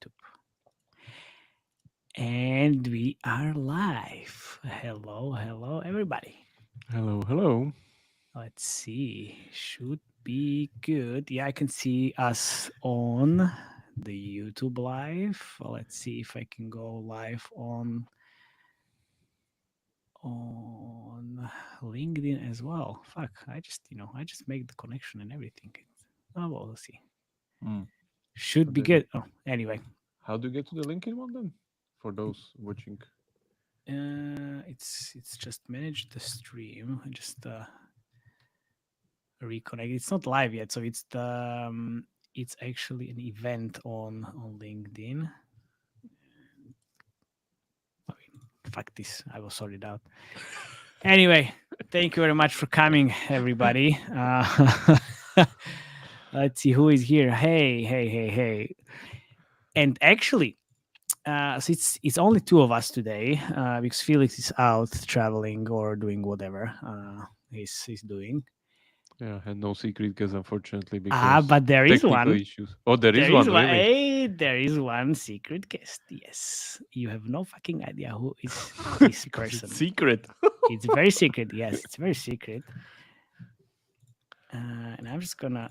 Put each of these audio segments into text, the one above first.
YouTube. And we are live. Hello, everybody. Hello. Let's see. Should be good. Yeah, I can see us on the YouTube live. Let's see if I can go live on LinkedIn as well. Fuck, I just make the connection and everything. Oh, well, we'll see. Mm. Should And be then good. Oh, anyway, how do you get to the LinkedIn one then? For those watching. it's just manage the stream. I just reconnect. It's not live yet, so it's actually an event on LinkedIn. I mean, fuck this. I will sort it out. Anyway, thank you very much for coming, everybody. Let's see who is here. Hey. And actually, so it's only two of us today because Felix is out traveling or doing whatever he's doing. Yeah, and no secret guest, unfortunately, because But there is technical one. issues. Oh, there is There is one, one. really? Hey, there is one secret guest. Yes, you have no fucking idea who is this Because person. it's secret. It's very secret. Yes, it's very secret. And I'm just gonna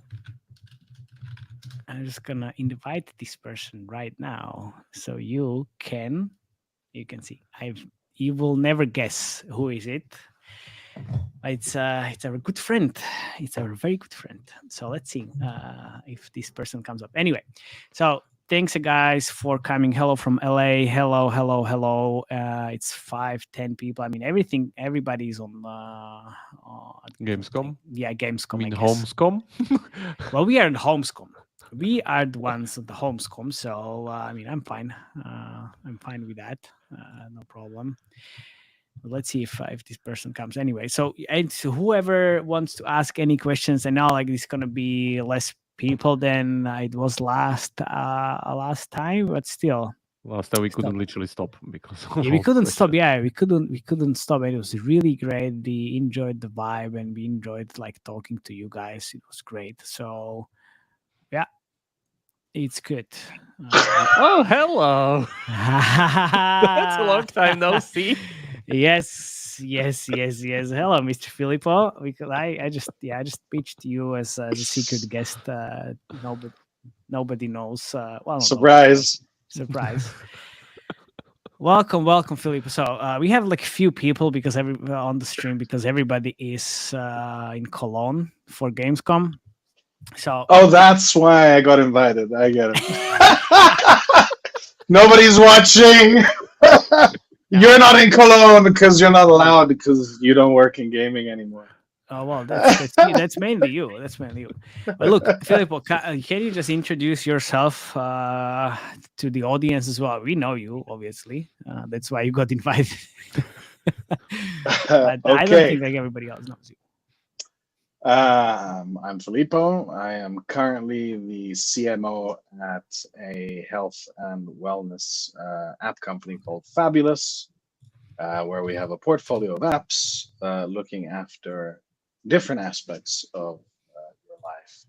invite this person right now, so you can see. You will never guess who is it. It's our good friend. It's our very good friend. So let's see if this person comes up. Anyway, so thanks guys for coming. Hello from LA. Hello. It's 5-10 people. I mean everybody's on Gamescom? yeah, Gamescom. I mean, I guess. Homescom? Well, we are in Homescom. We are the ones at the Homescom. So I mean, I'm fine. I'm fine with that. No problem. Let's see if this person comes anyway. So, and whoever wants to ask any questions, I know like it's gonna be less people than it was last time, but still. Last time we couldn't literally stop because of Yeah, we all the couldn't stop. questions. Yeah, we couldn't stop. And it was really great. We enjoyed the vibe, and we enjoyed like talking to you guys. It was great. So, yeah, it's good. Oh, hello. That's a long time no see. Yes. Hello, Mr. Filippo. Because I just pitched you as a secret guest. Nobody knows. Well, not nobody knows. Surprise. Surprise. Welcome, Filippo. So we have like a few people because on the stream because everybody is in Cologne for Gamescom. So Oh, that's why I got invited. I get it. Nobody's watching. You're not in Cologne because you're not allowed because you don't work in gaming anymore. oh well, that's mainly you. That's mainly you. But look, Filippo, can you just introduce yourself to the audience as well? We know you, obviously. That's why you got invited. But I don't think Okay. like everybody else knows you. I'm Filippo. I am currently the CMO at a health and wellness app company called Fabulous, where we have a portfolio of apps looking after different aspects of your life,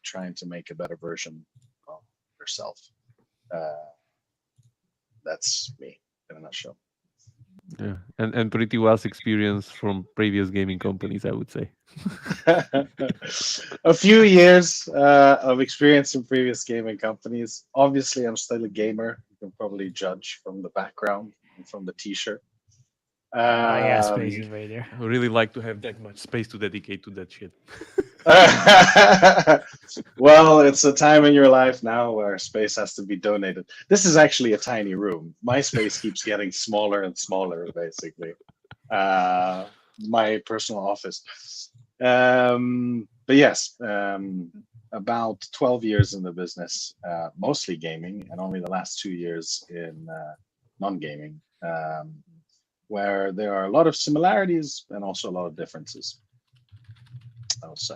trying to make a better version of yourself. Uh, that's me in a nutshell. Yeah, and pretty vast experience from previous gaming companies, I would say. A few years of experience in previous gaming companies. Obviously, I'm still a gamer. You can probably judge from the background and from the t-shirt. Oh yeah, Space Invader. I would really like to have that much space to dedicate to that shit. Well, it's a time in your life now where space has to be donated. This is actually a tiny room. My space keeps getting smaller and smaller, basically. My personal office. But yes, about 12 years in the business, mostly gaming, and only the last 2 years in non-gaming, where there are a lot of similarities and also a lot of differences, I would say.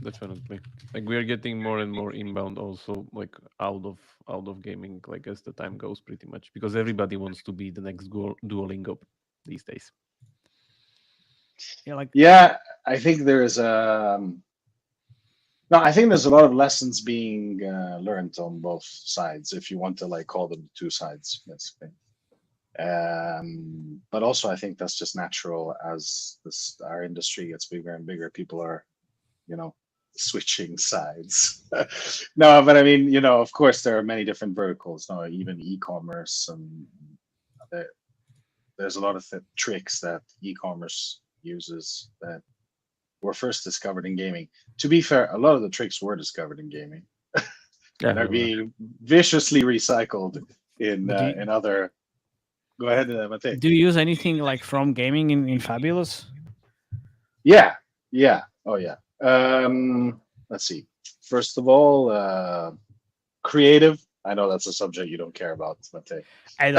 Definitely. Like we are getting more and more inbound also like out of gaming like as the time goes pretty much because everybody wants to be the next Duolingo these days. Yeah, like Yeah, I think No, I think there's a lot of lessons being learned on both sides, if you want to like call them two sides, basically. But also, I think that's just natural as our industry gets bigger and bigger. People are, switching sides. No, but I mean, of course, there are many different verticals. No, even e-commerce, and there's a lot of tricks that e-commerce uses that were first discovered in gaming. To be fair, a lot of the tricks were discovered in gaming and are being viciously recycled in other. Go ahead, Matej. Do you use anything like from gaming in Fabulous? Yeah. Oh yeah. Let's see. First of all, creative. I know that's a subject you don't care about, Matej. At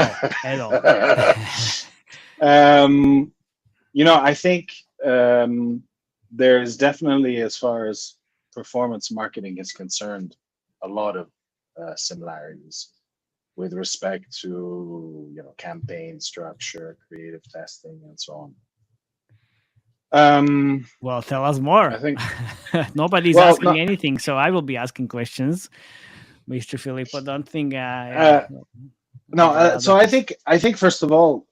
all. I think there's definitely, as far as performance marketing is concerned, a lot of similarities with respect to campaign structure, creative testing, and so on. Well, tell us more. I think nobody's asking anything, so I will be asking questions, Mr. Filippo. Don't think. So I think first of all,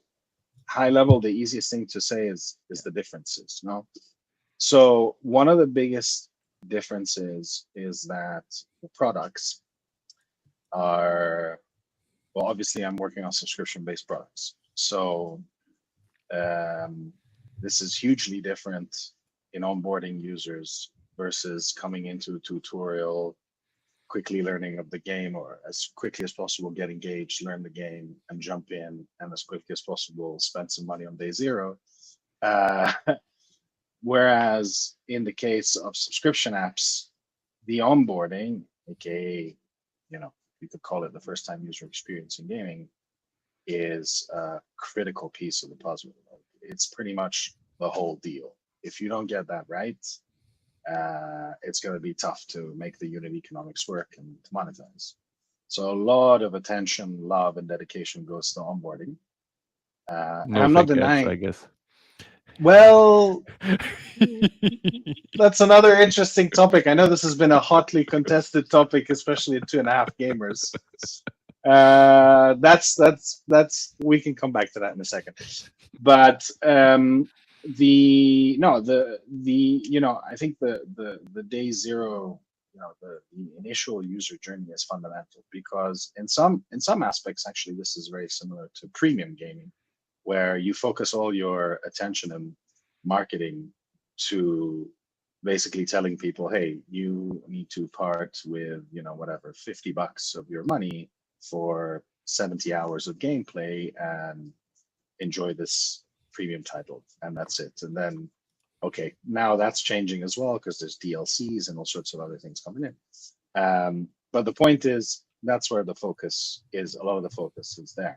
high level, the easiest thing to say is the differences. No, so one of the biggest differences is that the products are, well, obviously I'm working on subscription-based products, so this is hugely different in onboarding users versus coming into a tutorial, quickly learning of the game, or as quickly as possible get engaged, learn the game, and jump in, and as quickly as possible spend some money on day zero. Whereas in the case of subscription apps, the onboarding, aka, you could call it the first time user experience in gaming, is a critical piece of the puzzle. It's pretty much the whole deal. If you don't get that right, it's going to be tough to make the unit economics work and to monetize. So a lot of attention, love, and dedication goes to onboarding. I'm not denying, I guess. Well, that's another interesting topic. I know this has been a hotly contested topic, especially at 2.5 Gamers. That's we can come back to that in a second. But I think the day zero, the initial user journey is fundamental, because in some aspects, actually, this is very similar to premium gaming, where you focus all your attention and marketing to basically telling people, hey, you need to part with, whatever, $50 of your money for 70 hours of gameplay and enjoy this premium title. And that's it. And then, okay, now that's changing as well, because there's DLCs and all sorts of other things coming in. But the point is, that's where the focus is. A lot of the focus is there,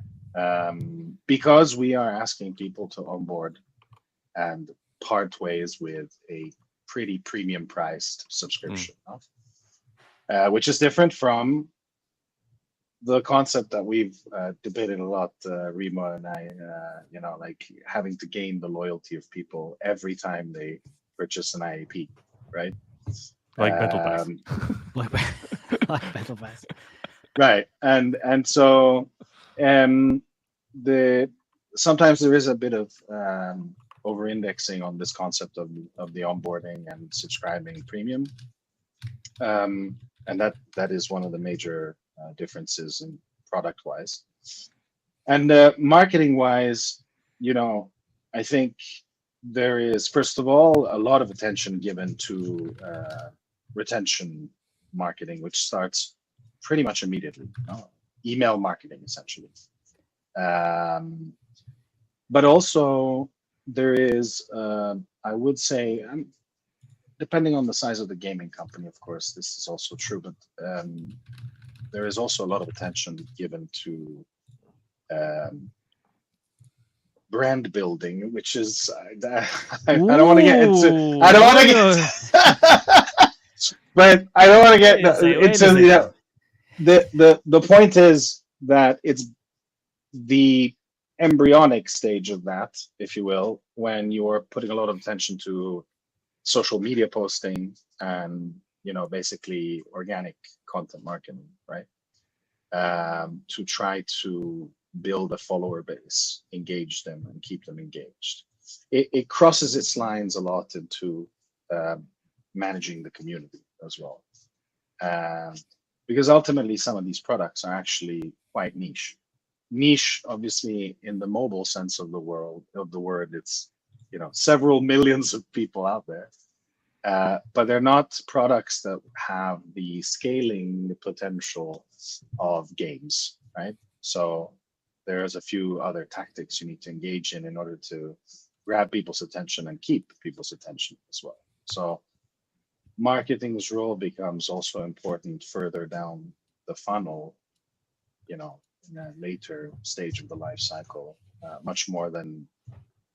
because we are asking people to onboard and part ways with a pretty premium priced subscription, which is different from the concept that we've debated a lot, Remia and I, like having to gain the loyalty of people every time they purchase an IAP, right? Like Battle Pass. like Battle Pass. Right, and so sometimes there is a bit of over-indexing on this concept of the onboarding and subscribing premium, and that is one of the major differences in product-wise. And marketing-wise, I think there is, first of all, a lot of attention given to retention marketing, which starts pretty much immediately. Email marketing, essentially. But also there is, I would say, depending on the size of the gaming company, of course, this is also true, but there is also a lot of attention given to brand building, which is, I don't want to get into, but I don't want to get into, the point is that it's the embryonic stage of that, if you will, when you're putting a lot of attention to social media posting and basically organic content marketing, right? To try to build a follower base, engage them, and keep them engaged. It crosses its lines a lot into managing the community as well, because ultimately some of these products are actually quite niche. Niche, obviously, in the mobile sense of the word, it's several millions of people out there. But they're not products that have the scaling potential of games, right? So there's a few other tactics you need to engage in order to grab people's attention and keep people's attention as well. So marketing's role becomes also important further down the funnel, in a later stage of the life cycle, much more than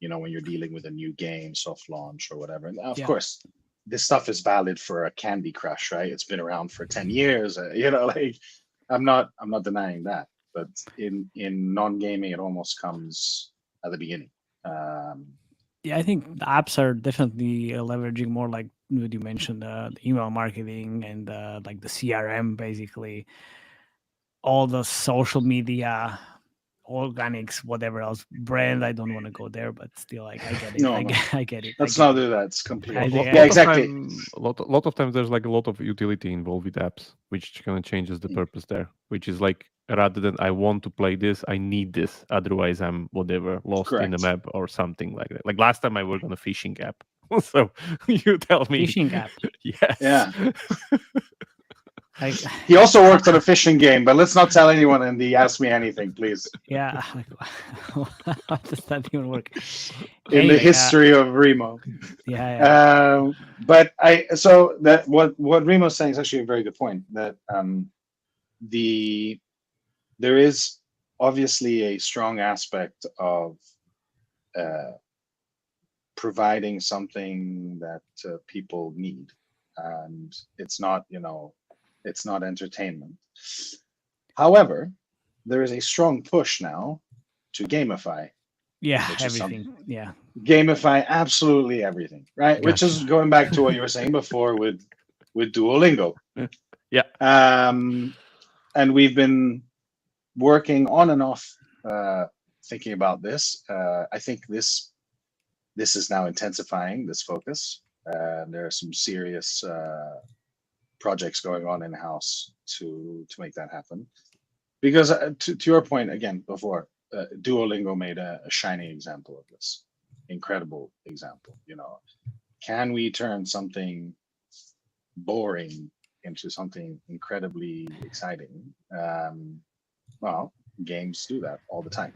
when you're dealing with a new game, soft launch or whatever. And of course, this stuff is valid for a Candy Crush, right? It's been around for 10 years. Like I'm not denying that, but in non-gaming, it almost comes at the beginning. Yeah, I think the apps are definitely leveraging more, like what you mentioned, the email marketing and like the CRM, basically all the social media, organics, whatever else, brand. I don't want to go there, but still, like I get it. No, I no. get it. Let's I get not it. do that. It's completely. I think- Yeah, exactly. A lot of times there's like a lot of utility involved with apps, which kind of changes the purpose there. Which is like, rather than I want to play this, I need this. Otherwise, I'm whatever lost in the Correct. map or something like that. Like last time I worked on a fishing app, so you tell me. Fishing app. Yes. Yeah. Like, He also worked on a fishing game, but let's not tell anyone in the Ask Me Anything, please. yeah. Like, how does that even work? In the history of Remo. Yeah. But so that what Remo's saying is actually a very good point. That there is obviously a strong aspect of providing something that people need, and it's not entertainment. However, there is a strong push now to gamify. Yeah, which is everything. Yeah. Gamify absolutely everything, right? Which is going back to what you were saying before with Duolingo. Yeah. And we've been working on and off thinking about this. I think this is now intensifying this focus. There are some serious projects going on in house to make that happen. Because to your point again before, Duolingo made a shining example of this. Incredible example. Can we turn something boring into something incredibly exciting? Well, games do that all the time,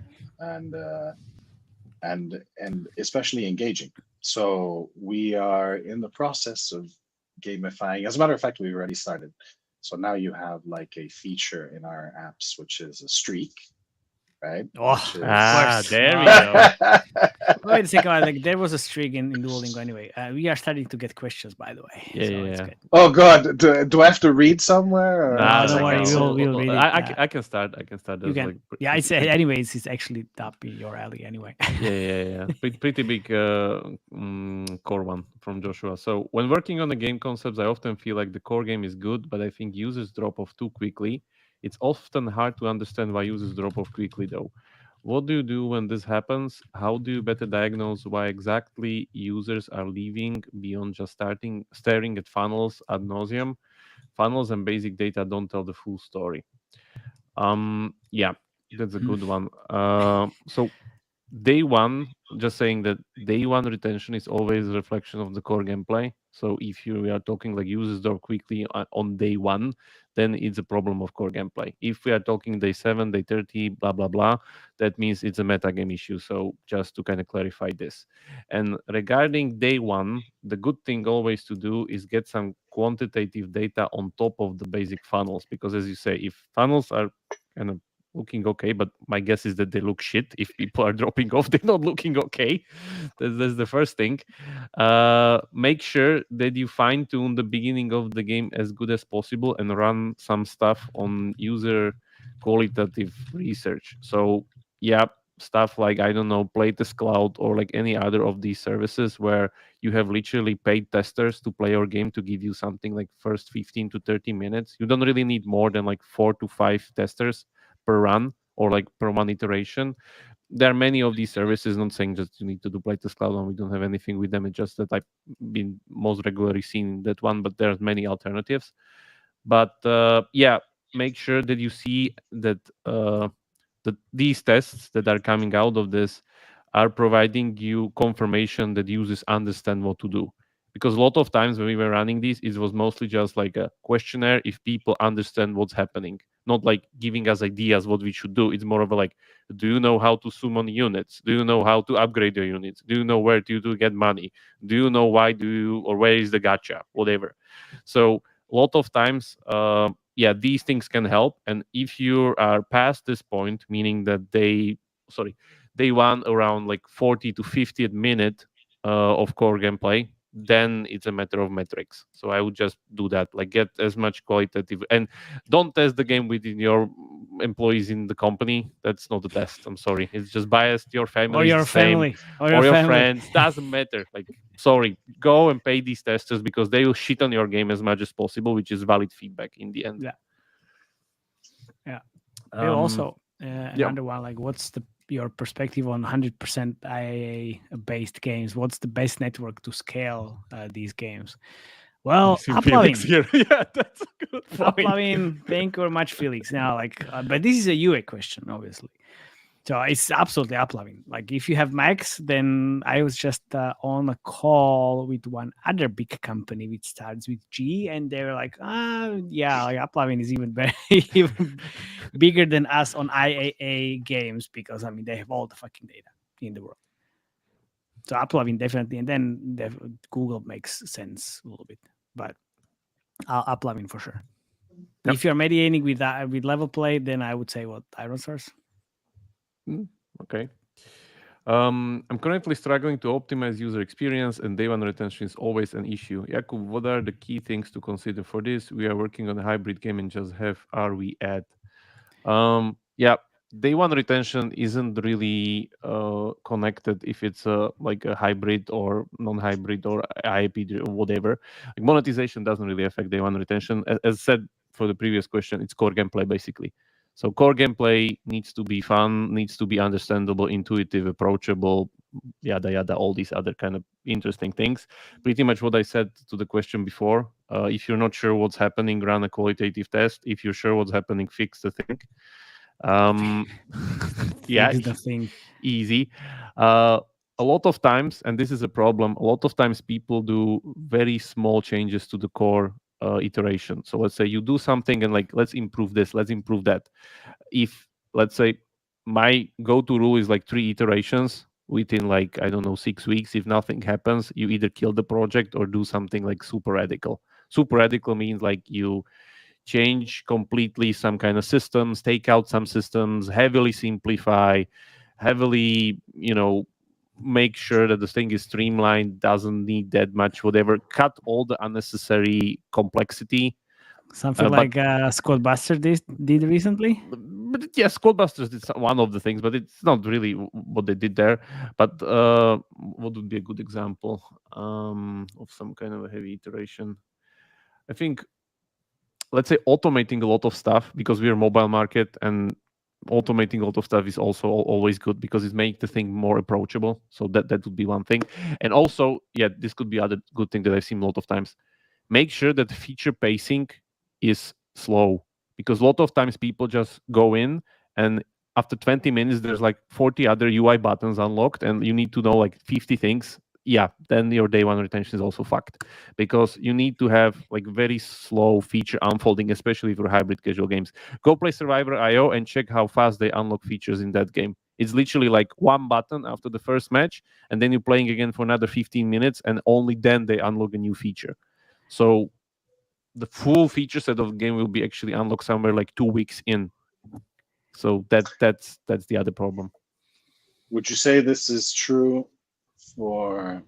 and especially engaging. So we are in the process of gamifying. As a matter of fact, we've already started. So now you have like a feature in our apps, which is a streak, right? Oh, Which is- there we go. Wait a second. Like there was a streak in Duolingo anyway. We are starting to get questions, by the way. Yeah, so yeah, it's yeah. good. Oh God, do I have to read somewhere? Or No, is don't it worry, like- we'll read it. I can start. I can start. You There's can. Yeah, it's anyways. It's actually up in your alley anyway. yeah. Pretty big core one from Joshua. So when working on the game concepts, I often feel like the core game is good, but I think users drop off too quickly. It's often hard to understand why users drop off quickly, though. What do you do when this happens? How do you better diagnose why exactly users are leaving beyond just staring at funnels ad nauseum? Funnels and basic data don't tell the full story. Yeah, that's a good one. So day one, just saying that day one retention is always a reflection of the core gameplay. So if you are talking like users drop quickly on day one, then it's a problem of core gameplay. If we are talking day 7, day 30, blah blah blah, that means it's a meta game issue. So just to kind of clarify this. And regarding day one, the good thing always to do is get some quantitative data on top of the basic funnels, because as you say, if funnels are kind of looking okay, but my guess is that they look shit. If people are dropping off, they're not looking okay. That's the first thing. Make sure that you fine tune the beginning of the game as good as possible and run some stuff on user qualitative research. So yeah, stuff like, I don't know, Playtest Cloud or like any other of these services where you have literally paid testers to play your game to give you something like first 15 to 30 minutes. You don't really need more than like 4 to 5 testers per run or like per one iteration. There are many of these services, not saying just you need to do Playtest Cloud and we don't have anything with them. It's just that I've been most regularly seen that one, but there's many alternatives. But yeah, make sure that you see that that these tests that are coming out of this are providing you confirmation that users understand what to do. Because a lot of times when we were running these, it was mostly just like a questionnaire if people understand what's happening, not like giving us ideas what we should do. It's more of a like, do you know how to summon units? Do you know how to upgrade your units? Do you know where to get money? Do you know why do you, or where is the gacha? Whatever. So a lot of times, yeah, these things can help. And if you are past this point, meaning that they want around like 40 to 50 minute of core gameplay, then it's a matter of metrics. So I would just do that, like get as much qualitative, and don't test the game within your employees in the company. That's not the test. I'm sorry. It's just biased. Your family Or is your the same, family. Or or your your family. friends. Doesn't matter. Like, sorry, go and pay these testers because they will shit on your game as much as possible, which is valid feedback in the end. Yeah. Yeah. Um, Also, yeah. another one, like what's your perspective on 100% IAA based games? What's the best network to scale these games? Well, See Felix here. Yeah, that's a good point. Uplavin, thank you very much, Felix. Now, like, but this is a UA question, obviously. So it's absolutely Uplavin. Like, if you have Max, then I was just on a call with one other big company which starts with G, and they were like, yeah, like Uplavin is even better, even bigger than us on IAA games because I mean they have all the fucking data in the world. So Uplavin definitely, and then Google makes sense a little bit, but Uplavin for sure. Yep. If you're mediating with level play, then I would say what Iron Source. Okay. I'm currently struggling to optimize user experience, and day one retention is always an issue. Jakub, what are the key things to consider for this? We are working on a hybrid game and just have are we at? Yeah, day one retention isn't really connected if it's like a hybrid or non-hybrid or IAP or whatever. Like monetization doesn't really affect day one retention. As said for the previous question, it's core gameplay basically. So core gameplay needs to be fun, needs to be understandable, intuitive, approachable, yada yada, all these other kind of interesting things. Pretty much what I said to the question before. If you're not sure what's happening, run a qualitative test. If you're sure what's happening, fix the thing. Yeah, Fix the thing. easy. A lot of times, and this is a problem, a lot of times people do very small changes to the core iteration. So let's say you do something and like, let's improve this, let's improve that. If, let's say, my go-to rule is like 3 iterations within like, I don't know, 6 weeks. If nothing happens, you either kill the project or do something like super radical. Super radical means like you change completely some kind of systems, take out some systems, heavily simplify, heavily, make sure that the thing is streamlined, doesn't need that much, whatever, cut all the unnecessary complexity. Something like Scott Buster did recently. But yes, Codebusters did one of the things, but it's not really what they did there. But what would be a good example of some kind of a heavy iteration? I think, let's say, automating a lot of stuff, because we're a mobile market, and automating a lot of stuff is also always good because it makes the thing more approachable. So that would be one thing. And also, yeah, this could be other good thing that I've seen a lot of times. Make sure that the feature pacing is slow, because a lot of times people just go in and after 20 minutes there's like 40 other UI buttons unlocked and you need to know like 50 things. Yeah, then your day one retention is also fucked, because you need to have like very slow feature unfolding, especially for hybrid casual games. Go play Survivor IO and check how fast they unlock features in that game. It's literally like one button after the first match, and then you're playing again for another 15 minutes, and only then they unlock a new feature. So the full feature set of the game will be actually unlocked somewhere like 2 weeks in. So that's the other problem. Would you say this is true for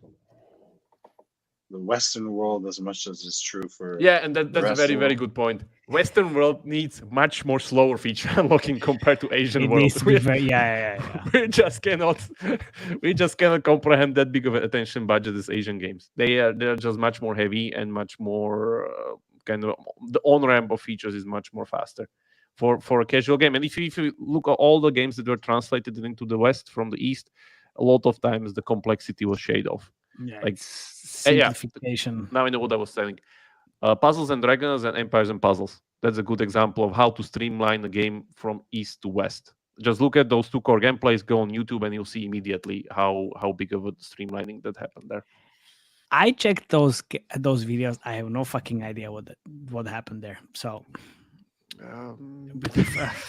the Western world as much as it's true for Yeah, and that's a rest very, of the very world. good point. Western world needs much more slower feature unlocking compared to Asian It world. needs to be very yeah. We just cannot comprehend that big of an attention budget as Asian games. They're just much more heavy and much more kind of the on ramp of features is much more faster for a casual game. And if you look at all the games that were translated into the West from the East, a lot of times the complexity was shaved off. Yeah, Like, it's yeah, simplification. now I know what I was saying. Puzzles and Dragons and Empires and Puzzles. That's a good example of how to streamline a game from east to west. Just look at those two core gameplays, go on YouTube, and you'll see immediately how big of a streamlining that happened there. I checked those videos. I have no fucking idea what happened there. So,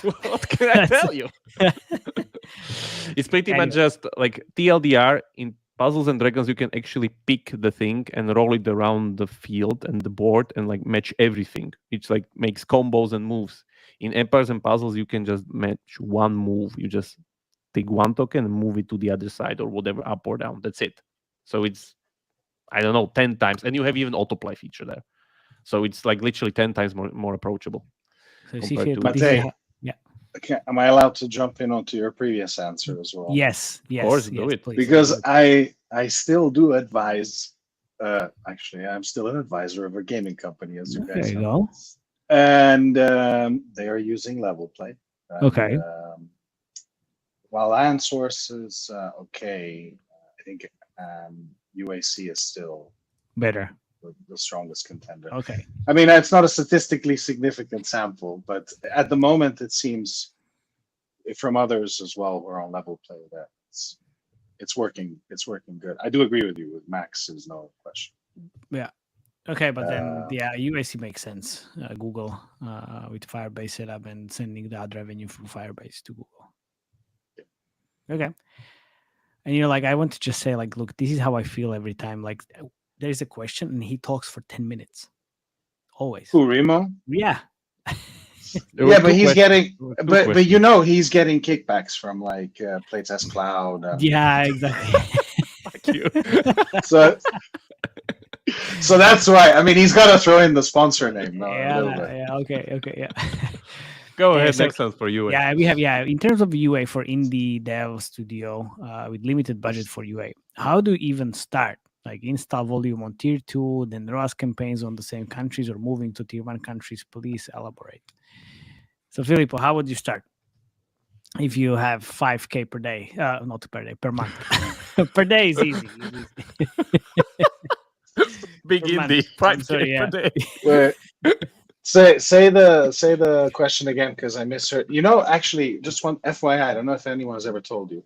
what can I tell you? It's pretty much just like TLDR in Puzzles and Dragons. You can actually pick the thing and roll it around the field and the board and like match everything. It's like makes combos and moves. In Empires and Puzzles, you can just match one move. You just take one token and move it to the other side or whatever, up or down. That's it. So it's, I don't know, 10 times. And you have even autoplay feature there. So it's like literally 10 times more approachable. So see compared to- Matej, yeah. am I allowed to jump in onto your previous answer as well? Yes. Of course, do yes, it. please. Because I still do advise. Actually, I'm still an advisor of a gaming company, as you There guys you know, go. and they are using level play. And, Okay. While land source is okay, I think UAC is still Better. the strongest contender. Okay. I mean, it's not a statistically significant sample, but at the moment, it seems from others as well who are on level play that it's working. It's working good. I do agree with you. With Max, is no question. Okay, but then UAC makes sense. Google with Firebase setup and sending the ad revenue from Firebase to Google. Okay. And you're like, I want to just say, like, look, this is how I feel every time. Like, there's a question and he talks for 10 minutes. Always. Who, Remo? Yeah. Yeah, but he's getting, but you know, he's getting kickbacks from like Playtest Cloud. Yeah, exactly. Fuck you. So that's why. I mean, he's got to throw in the sponsor name. A little bit. Yeah. Okay. Yeah. Go Yeah, ahead. so- Next one's for you. Yeah, we have. Yeah, in terms of UA for indie dev studio with limited budget for UA, how do you even start? Like install volume on tier 2, then ROAS campaigns on the same countries, or moving to tier 1 countries? Please elaborate. So, Filippo, how would you start if you have 5K per day? Not per day, per month. Per day is easy. Big Per month. indie, I'm 5K sorry, yeah. per day. Wait, say the question again because I misheard. You know, actually, just one FYI. I don't know if anyone has ever told you.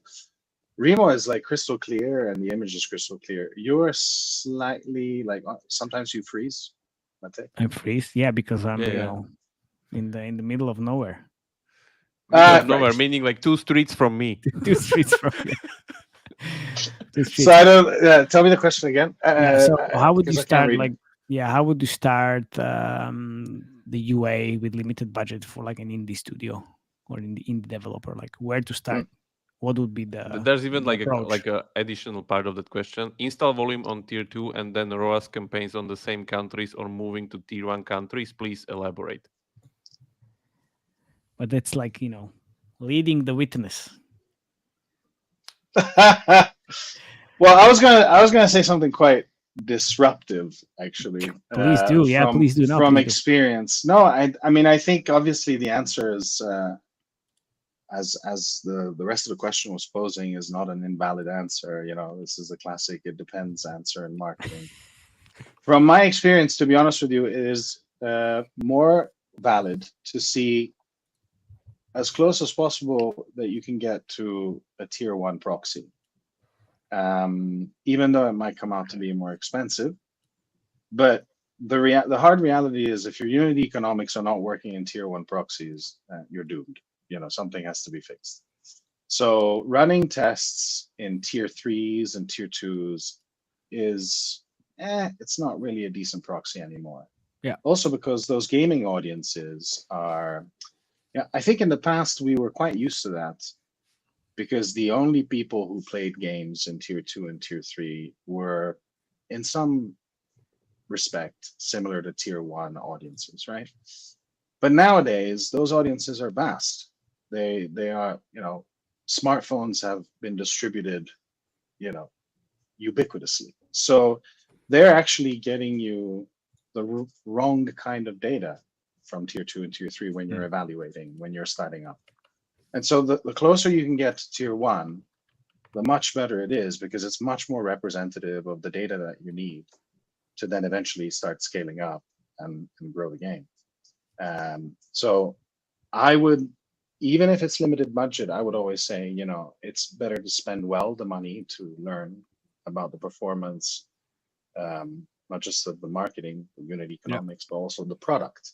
Remo is like crystal clear, and the image is crystal clear. You're slightly like sometimes you freeze. Matej. I freeze, yeah, because I'm Yeah. in the middle of nowhere. Nowhere, Right. meaning like 2 streets from me. 2 streets from you. 2 streets. So I don't. Tell me the question again. So how would you 'cause I can't start? read Like, it. how would you start the UA with limited budget for like an indie studio or indie developer? Like, where to start? What would be the? There's even like approach? a additional part of that question. Install volume on tier 2 and then ROAS campaigns on the same countries or moving to tier 1 countries. Please elaborate. But that's like leading the witness. Well, I was gonna say something quite disruptive, actually. Please do, yeah, please do. No, From please do. experience. No, I mean, I think obviously the answer is, as the rest of the question was posing, is not an invalid answer. You know, this is a classic "it depends" answer in marketing. From my experience, to be honest with you, it is more valid to see as close as possible that you can get to a tier 1 proxy. Even though it might come out to be more expensive, but the hard reality is if your unit economics are not working in tier 1 proxies, you're doomed. You know, something has to be fixed. So running tests in tier 3s and tier 2s is, it's not really a decent proxy anymore. Yeah. Also because those gaming audiences are, I think in the past we were quite used to that, because the only people who played games in tier 2 and tier 3 were in some respect similar to tier one audiences, right? But nowadays, those audiences are vast. They are, smartphones have been distributed, you know, ubiquitously. So they're actually getting you the wrong kind of data from tier two and tier three when you're evaluating, when you're starting up. And so the closer you can get to tier one, the much better it is because it's much more representative of the data that you need to then eventually start scaling up and grow the game. So I would, even if it's limited budget, I would always say, it's better to spend well the money to learn about the performance, not just of the marketing, the unit economics, but also the product.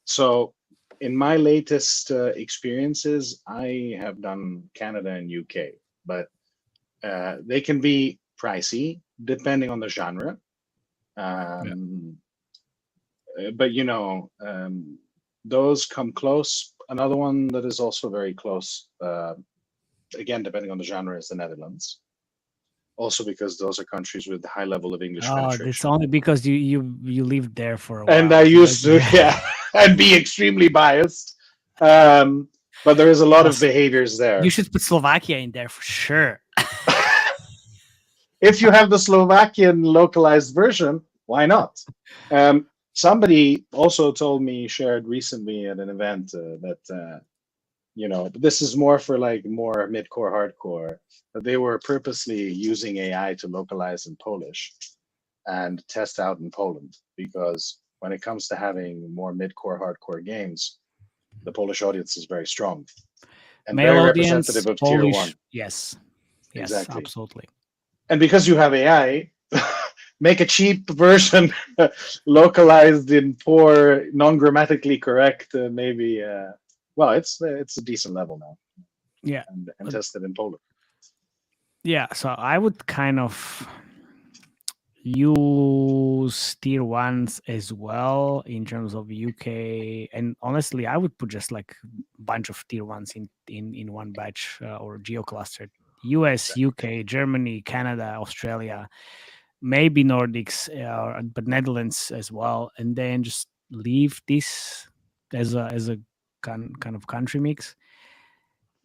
So in my latest experiences, I have done Canada and UK, but they can be pricey depending on the genre. But those come close. Another one that is also very close, again, depending on the genre, is the Netherlands. Also because those are countries with high level of English penetration. It's only because you lived there for a while. And I used to, and be extremely biased. But there is a lot of behaviors there. You should put Slovakia in there for sure. If you have the Slovakian localized version, why not? Somebody also told me, shared recently at an event that, this is more for like more mid-core, hardcore, that they were purposely using AI to localize in Polish and test out in Poland, because when it comes to having more mid-core, hardcore games, the Polish audience is very strong and Male very audience, representative of Polish, tier one. Yes, Exactly. Absolutely. And because you have AI, make a cheap version localized in poor, non-grammatically correct, maybe. Well, it's a decent level now. Yeah, and tested in Poland. Yeah, so I would kind of use tier ones as well in terms of UK, and honestly, I would put just like a bunch of tier ones in one batch or geo clustered. US, UK, Germany, Canada, Australia, maybe Nordics, but Netherlands as well, and then just leave this as a kind of country mix,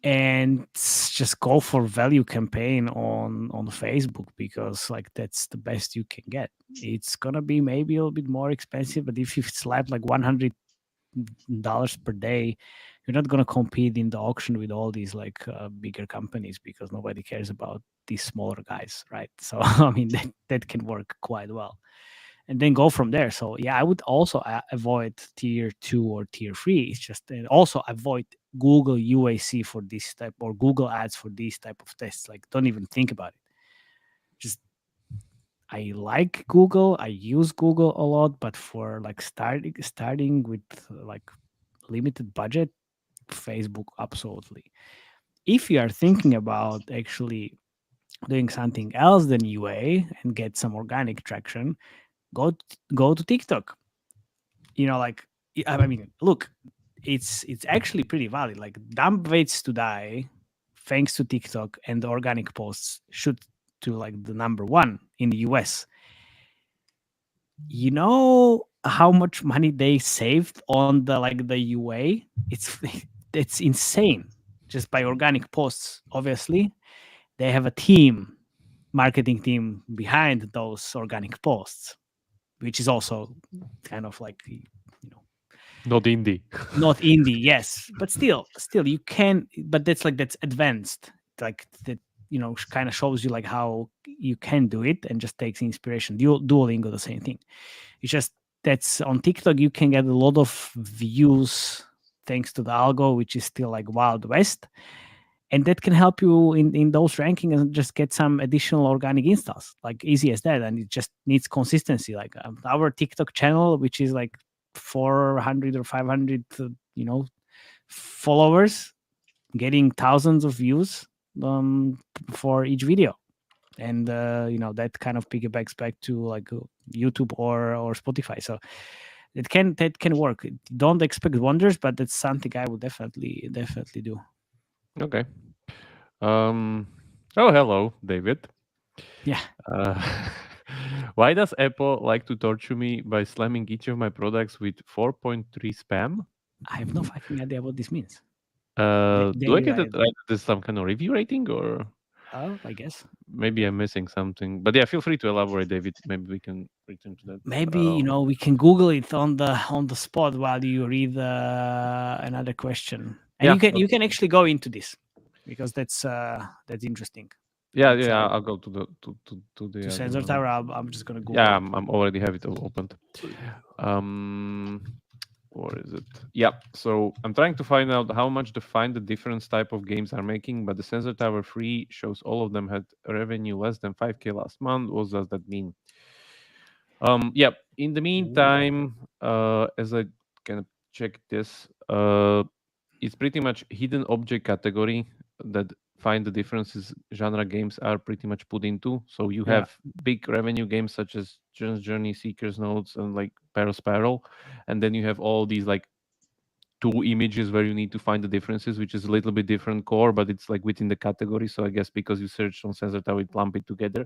and just go for value campaign on Facebook, because like that's the best you can get. It's gonna be maybe a little bit more expensive, but if you slap like $100 per day, you're not gonna compete in the auction with all these like bigger companies, because nobody cares about these smaller guys, right? So I mean that can work quite well, and then go from there. So yeah, I would also avoid tier 2 or tier 3. It's just also avoid Google UAC for this type, or Google ads for these type of tests. Like, don't even think about it. Just, I like Google, I use Google a lot, but for like starting with like limited budget, Facebook absolutely. If you are thinking about actually doing something else than UA and get some organic traction, go to TikTok. Like, I mean, look, it's actually pretty valid. Like, dump waits to die, thanks to TikTok and the organic posts, shoot to like the number one in the US. You know how much money they saved on the UA? It's insane, just by organic posts. Obviously, they have a marketing team behind those organic posts, which is also kind of like, Not indie. not indie, yes, but still you can. But that's advanced, like that, kind of shows you like how you can do it, and just takes inspiration. Duolingo, the same thing. It's just that's on TikTok, you can get a lot of views thanks to the algo, which is still like Wild West, and that can help you in those rankings, and just get some additional organic installs, like easy as that. And it just needs consistency. Like our TikTok channel, which is like 400 or 500 followers, getting thousands of views for each video, and that kind of piggybacks back to like YouTube or Spotify. So that can work. Don't expect wonders, but that's something I would definitely do. Okay. Oh, hello, David. Yeah. Why does Apple like to torture me by slamming each of my products with 4.3 spam? I have no fucking idea what this means. Do I Daily get it ride. right? There's some kind of review rating, or Oh, I guess. maybe I'm missing something. But yeah, feel free to elaborate, David. Maybe we can return to that. Maybe we can Google it on the spot while you read another question, and Yeah, you can actually go into this because that's interesting. yeah, It's, yeah. I'll go to the to the To other Sensor one. Tower. I'm just gonna Google. Yeah, it. I'm already have it opened. Or is it? Yeah. So I'm trying to find out how much the different type of games are making, but the Sensor Tower 3 shows all of them had revenue less than 5K last month. What does that mean? Yeah. In the meantime, as I can check this, it's pretty much hidden object category that find the differences genre games are pretty much put into. So you Yeah. have big revenue games such as Journey, Seeker's Notes, and like Spiral, and then you have all these like two images where you need to find the differences, which is a little bit different core, but it's like within the category. So I guess because you searched on Sensor Tower, it lump it together.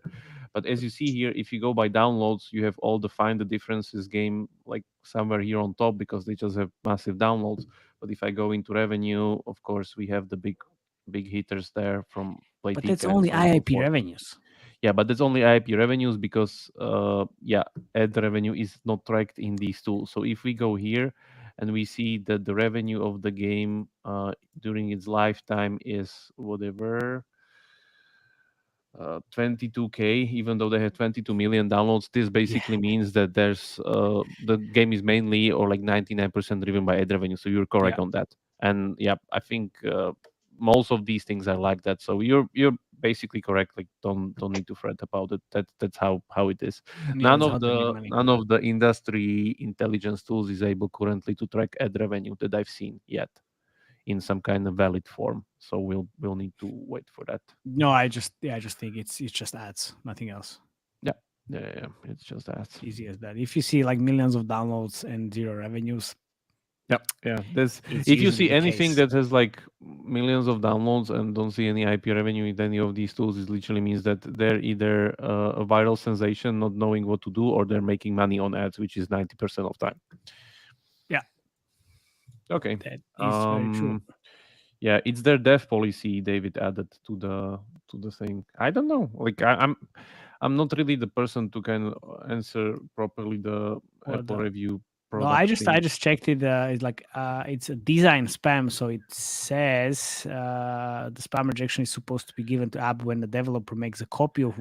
But as you see here, if you go by downloads, you have all the find the differences game like somewhere here on top because they just have massive downloads. But if I go into revenue, of course, we have the big hitters there from But that's Playtika and only so on and so IIP forth. revenues. Yeah, but that's only IIP revenues because ad revenue is not tracked in these tools. So if we go here and we see that the revenue of the game during its lifetime is whatever 22K, even though they have 22 million downloads, this basically means that there's the game is mainly or like 99% driven by ad revenue. So you're correct Yeah. on that. And yeah, I think most of these things are like that. So you're basically correct. Like don't need to fret about it. That's how it is. Yeah, that's how they make money. None of the industry intelligence tools is able currently to track ad revenue that I've seen yet in some kind of valid form. So we'll need to wait for that. No, I just think it's just ads, nothing else. Yeah. It's just that. Easy as that. If you see like millions of downloads and zero revenues, Yeah. There's it's if you usually see the anything case. that has like millions of downloads and don't see any IP revenue in any of these tools, it literally means that they're either a viral sensation, not knowing what to do, or they're making money on ads, which is 90% of time. Yeah. Okay. That is very true. Yeah, it's their dev policy. David added to the thing. I don't know. Like I'm not really the person to kind of answer properly the Or Apple the- review No, product. I just checked it. It's like it's a design spam, so it says the spam rejection is supposed to be given to app when the developer makes a copy of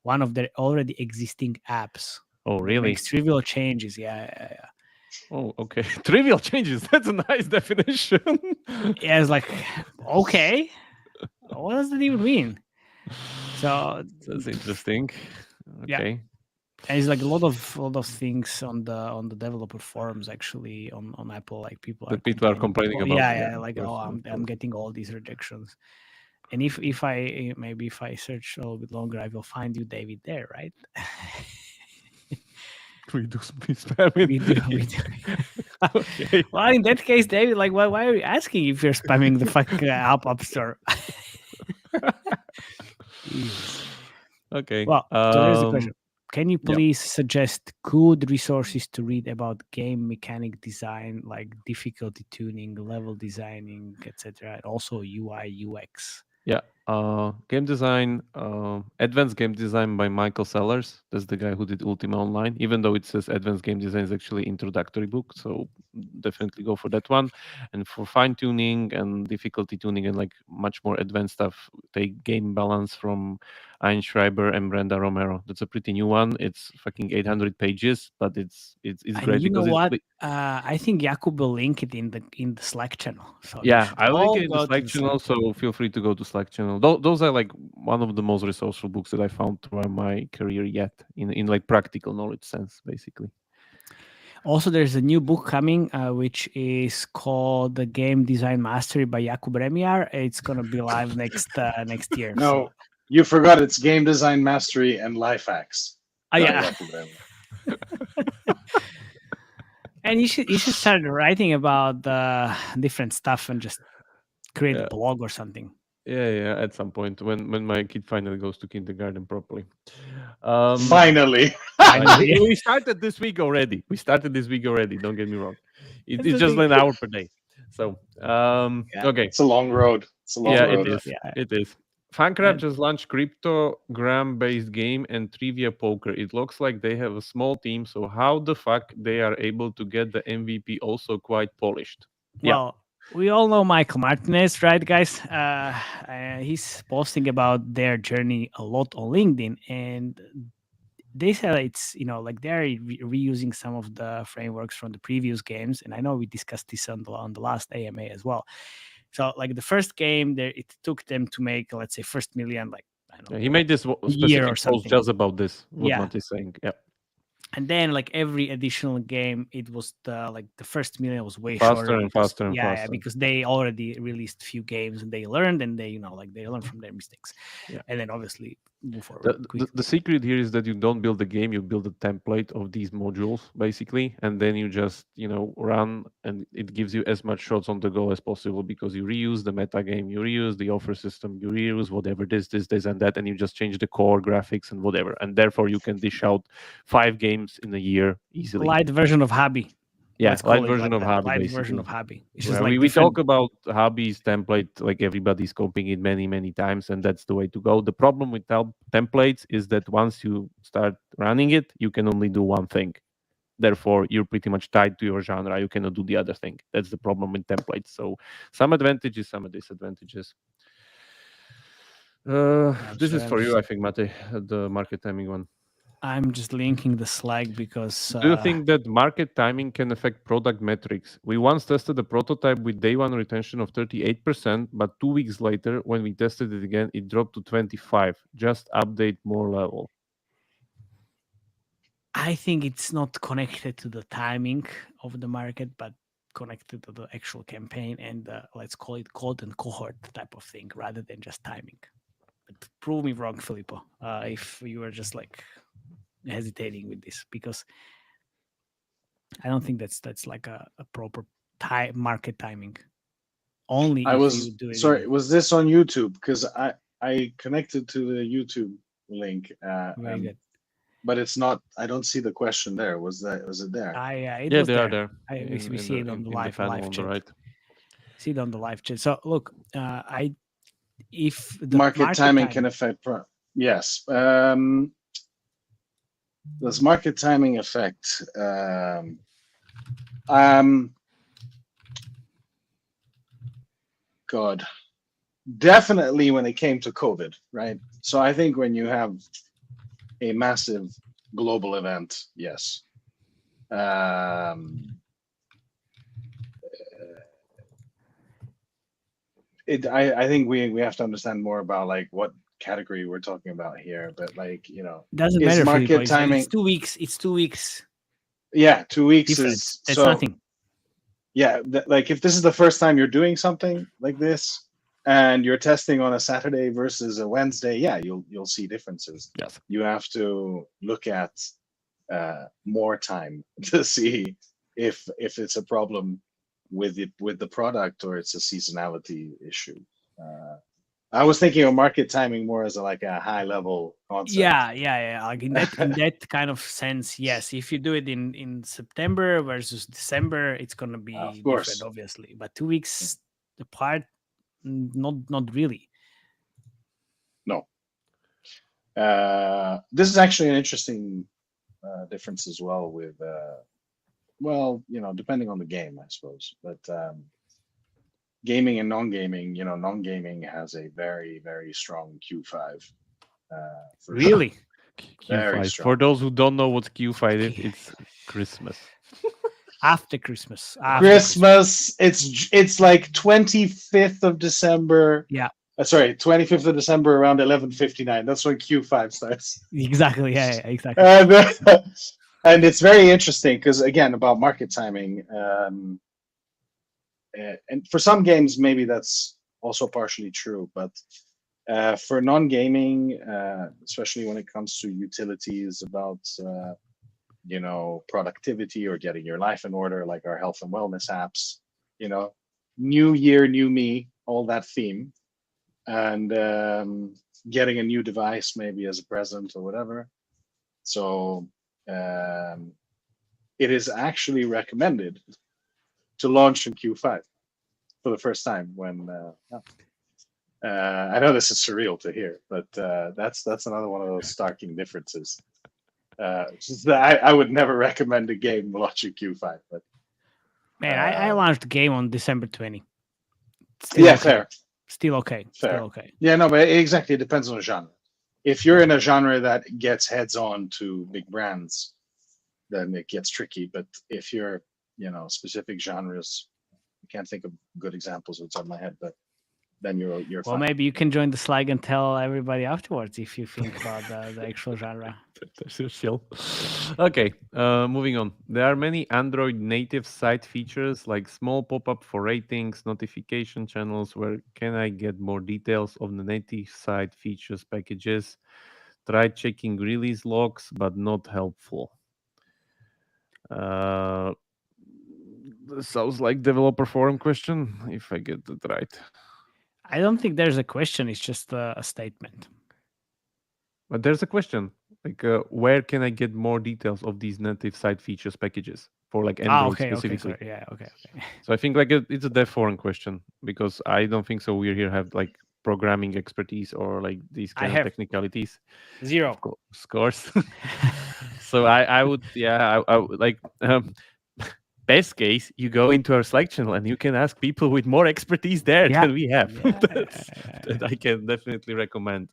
one of their already existing apps. Oh, Or really? makes trivial changes. Yeah. Oh, okay. Trivial changes. That's a nice definition. Yeah, it's like okay, what does that even mean? So That's interesting. Yeah. Okay. and it's like a lot of things on the developer forums actually on Apple, like people That people are complaining about. yeah, like of course, I'm getting all these rejections. And if I maybe if I search a little bit longer, I will find you, David, there, right? We do spam. we do. Okay. Well, in that case, David, like why are you asking if you're spamming the fucking app store? Jesus. Okay. Well, so there's the question. Can you please suggest good resources to read about game mechanic design, like difficulty tuning, level designing, etc., and also UI UX? Yeah. Game design, advanced game design by Michael Sellers. That's the guy who did Ultima Online. Even though it says advanced game design is actually introductory book, so definitely go for that one. And for fine tuning and difficulty tuning and like much more advanced stuff, take Game Balance from Einschreiber and Brenda Romero. That's a pretty new one. It's fucking 800 pages, but it's And great you know because what? I think Jakub will link it in the Slack channel. So yeah, I'll link all it in the go to Slack channel, so feel free to go to Slack channel. Those are like one of the most resourceful books that I found throughout my career yet, in like practical knowledge sense, basically. Also, there's a new book coming, which is called The Game Design Mastery by Jakub Remiar. It's gonna be live next year. No, So. you forgot it's game design mastery and life hacks. Yeah. And you should start writing about different stuff and just create a blog or something. Yeah. At some point, when my kid finally goes to kindergarten properly. Um, Finally. Finally, yeah. we started this week already. We started this week already. Don't get me wrong. That's It's the just thing. an hour per day. So Yeah, okay. It's a long road. It's a long Yeah, so it road. long. is. Yeah, It is. Fancraft and just launched cryptogram based game and trivia poker. It looks like they have a small team, so how the fuck they are able to get the MVP also quite polished? Yeah. well, we all know Michael Martinez, right, guys? He's posting about their journey a lot on LinkedIn, and they said it's like they're reusing some of the frameworks from the previous games, and I know we discussed this on the last AMA as well. So like the first game, there it took them to make, let's say, first million, like I don't know, Yeah, he made this a year or specific post something. just about this. What Yeah, Matt is saying. Yeah. and then like every additional game, it was the first million was way Faster shorter and because faster and yeah, faster. because they already released few games and they learned, and they like they learned from their mistakes, Yeah. and then obviously move The, forward the, quickly. the secret here is that you don't build a game, you build a template of these modules basically, and then you just run, and it gives you as much shots on the goal as possible because you reuse the meta game, you reuse the offer system, you reuse whatever this and that, and you just change the core graphics and whatever, and therefore you can dish out 5 games in a year easily. Light version of Hobby. Yeah, Let's light call it version like of that. hobby Light version basically. of Hobby. It's just Yeah, like we talk different. about hobbies template, like everybody's copying it many times, and that's the way to go. The problem with templates is that once you start running it, you can only do one thing. Therefore, you're pretty much tied to your genre. You cannot do the other thing. That's the problem with templates. So some advantages, some disadvantages. This So is for you, I think, Mate, the market timing one. I'm just linking the slide because Do you think that market timing can affect product metrics? We once tested a prototype with day one retention of 38%, but 2 weeks later, when we tested it again, it dropped to 25. Just update more level. I think it's not connected to the timing of the market, but connected to the actual campaign and let's call it cold and cohort type of thing rather than just timing. But prove me wrong, Filippo, if you were just like hesitating with this, because I don't think that's like a proper market timing. Only I if you was do it sorry. in Was this on YouTube? Because I connected to the YouTube link, very good. but it's not. I don't see the question there. Was it there? It Yeah, was they are there. there We see it on the in the panel live on the chat. right. See it on the live chat. So look, if the Market timing can timing, affect. Yes. Does market timing affect? Um, God, definitely when it came to COVID, right? So I think when you have a massive global event, yes. I think we have to understand more about like what category we're talking about here, but like doesn't is matter, Filippo. market It's timing? 2 weeks. It's 2 weeks Yeah, 2 weeks difference. is That's so. nothing. Yeah, like if this is the first time you're doing something like this and you're testing on a Saturday versus a Wednesday, yeah, you'll see differences. Yes. You have to look at more time to see if it's a problem with the product or it's a seasonality issue. I was thinking of market timing more as like a high level concept. Yeah. Like in that kind of sense, yes. If you do it in September versus December, it's gonna Of be different, course. obviously. But 2 weeks apart, not really. No. This is actually an interesting difference as well with well, depending on the game, I suppose. But gaming and non-gaming, non-gaming has a very, very strong Q5 for sure. Really? Very Q5. strong. For those who don't know what Q5 is, it's Christmas. After Christmas. Christmas. It's like 25th of December. Yeah. Sorry, 25th of December around 11:59. That's when Q5 starts. Exactly. Yeah, exactly. And it's very interesting because again about market timing. And for some games, maybe that's also partially true, but for non-gaming, especially when it comes to utilities about productivity or getting your life in order, like our health and wellness apps, new year, new me, all that theme. and getting a new device maybe as a present or whatever. So it is actually recommended to launch in Q5 for the first time. When I know this is surreal to hear, but that's another one of those starking differences. I would never recommend a game launching Q5, but Man, I launched the game on December 20. Still yeah, okay. fair. Still okay. Fair. Still okay. Yeah, no, but exactly, it depends on the genre. If you're in a genre that gets heads on to big brands, then it gets tricky. But if you're, specific genres, I can't think of good examples off the top of my head, but then you're Well, fine. maybe you can join the Slag and tell everybody afterwards if you think about the actual genre. That's your chill. Okay, moving on. There are many Android native site features like small pop-up for ratings, notification channels. Where can I get more details of the native site features packages? Tried checking release logs, but not helpful. This sounds like developer forum question, if I get that right. I don't think there's a question. It's just a statement. But there's a question, like where can I get more details of these native site features packages for like Android Okay, specifically? sorry. Yeah, okay. So I think like it's a dev forum question because I don't think so. We here have like programming expertise or like these I kind of have technicalities. 0. Of course. So I would I would like best case you go into our Slack channel and you can ask people with more expertise there Yeah. than we have. That I can definitely recommend.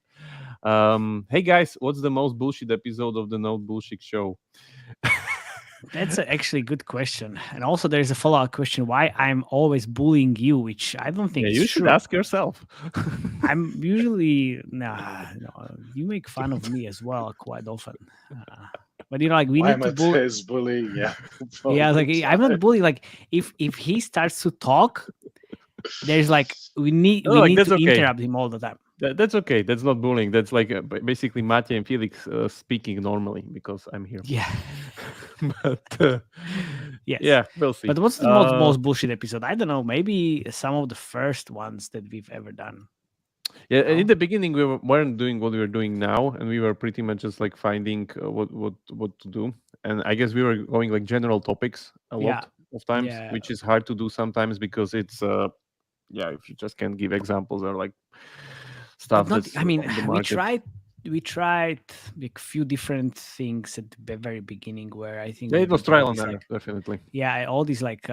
Hey guys, what's the most bullshit episode of the No Bullshit Show? That's actually a good question. And also, there's a follow-up question: why I'm always bullying you, which I don't think Yeah, is you should true. ask yourself. I'm usually no. You make fun of me as well quite often. But like we Why need to Matej bully. is bullying? Yeah, Yeah, like I'm not bullying. Like if he starts to talk, there's like we need that's to okay. interrupt him all the time. That's okay. That's not bullying. That's like basically Matej and Felix speaking normally because I'm here. Yeah. But Yes. yeah, we'll see. But what's the most bullshit episode? I don't know. Maybe some of the first ones that we've ever done. Yeah, No? in the beginning we weren't doing what we were doing now, and we were pretty much just like finding what to do. And I guess we were going like general topics a lot of times, Yeah. which is hard to do sometimes because it's if you just can't give examples or like stuff Not, that's I mean, on the we market. tried like few different things at the very beginning where I think Yeah, we it was did all trial and these, error, like, definitely. yeah, all these like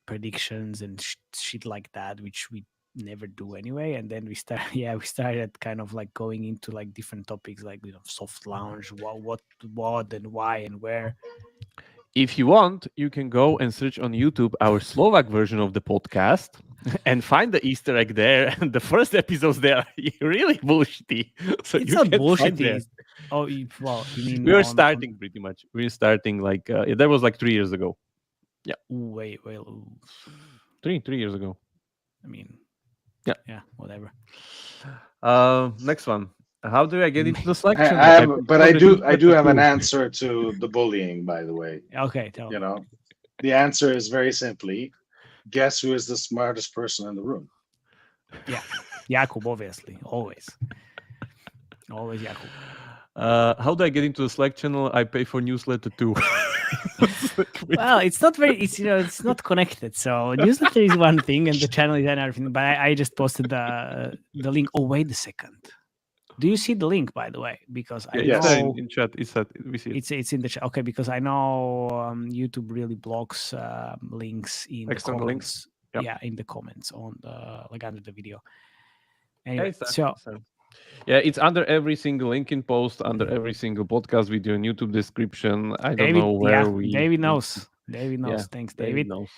predictions and shit like that, which we never do anyway. And then we started kind of like going into like different topics like soft launch, what and why and where. If you want, you can go and search on YouTube our Slovak version of the podcast and find the Easter egg there. And the first episodes there are really bullshitty. So It's you not can find bullshitty. there. You mean We were starting pretty much. We were starting like that was like 3 years ago. Yeah. Wait. 3 years ago. I mean, yeah, whatever. Next one. How do I get into the Slack I channel? I do have an answer to the bullying, by the way. Okay, tell me. The answer is very simply, guess who is the smartest person in the room? Yeah, Jakub, obviously, always Jakub. How do I get into the Slack channel? I pay for newsletter too. Well, it's not very. It's not connected. So newsletter is one thing, and the channel is another thing. But I just posted the link. Oh, wait a second. Do you see the link, by the way? Because I know in chat. We see it. It's in the chat. Okay, because I know YouTube really blocks links in External the links. comments. Yep. Yeah, in the comments on the under the video. Anyway, yeah, it's under every single LinkedIn post, under every single podcast video and YouTube description. I don't know where David knows. David knows. Yeah, Thanks, David. knows.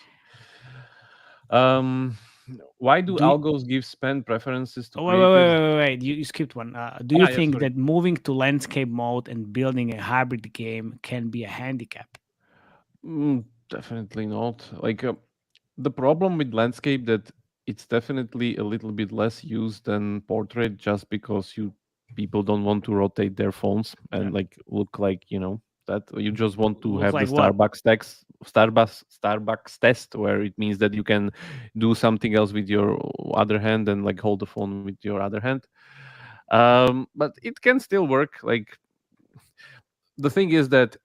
Why do algos give spend preferences to creators? Wait. You skipped one. Do you think that moving to landscape mode and building a hybrid game can be a handicap? Definitely not. Like the problem with landscape that it's definitely a little bit less used than portrait just because people don't want to rotate their phones and like look like that. You just want to Look have the like what? Starbucks test, where it means that you can do something else with your other hand and like hold the phone with your other hand. But it can still work. Like the thing is that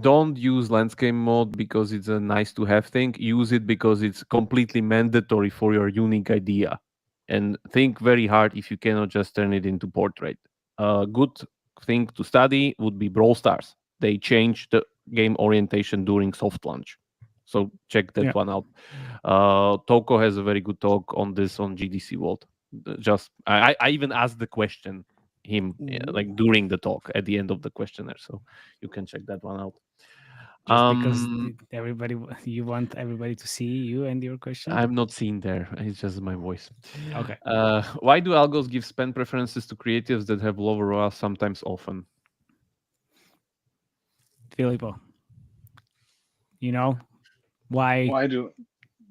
don't use landscape mode because it's a nice to have thing. Use it because it's completely mandatory for your unique idea. And think very hard if you cannot just turn it into portrait. A good thing to study would be Brawl Stars. They changed the game orientation during soft launch. So check that Yeah. one out. Toko has a very good talk on this on GDC World. Just I even asked the question him like during the talk at the end of the questionnaire, so you can check that one out. Just because you want everybody to see you and your question. I'm not seen there. It's just my voice. Okay. Why do algos give spend preferences to creatives that have lower ROAS sometimes often? Filippo, you know why Why do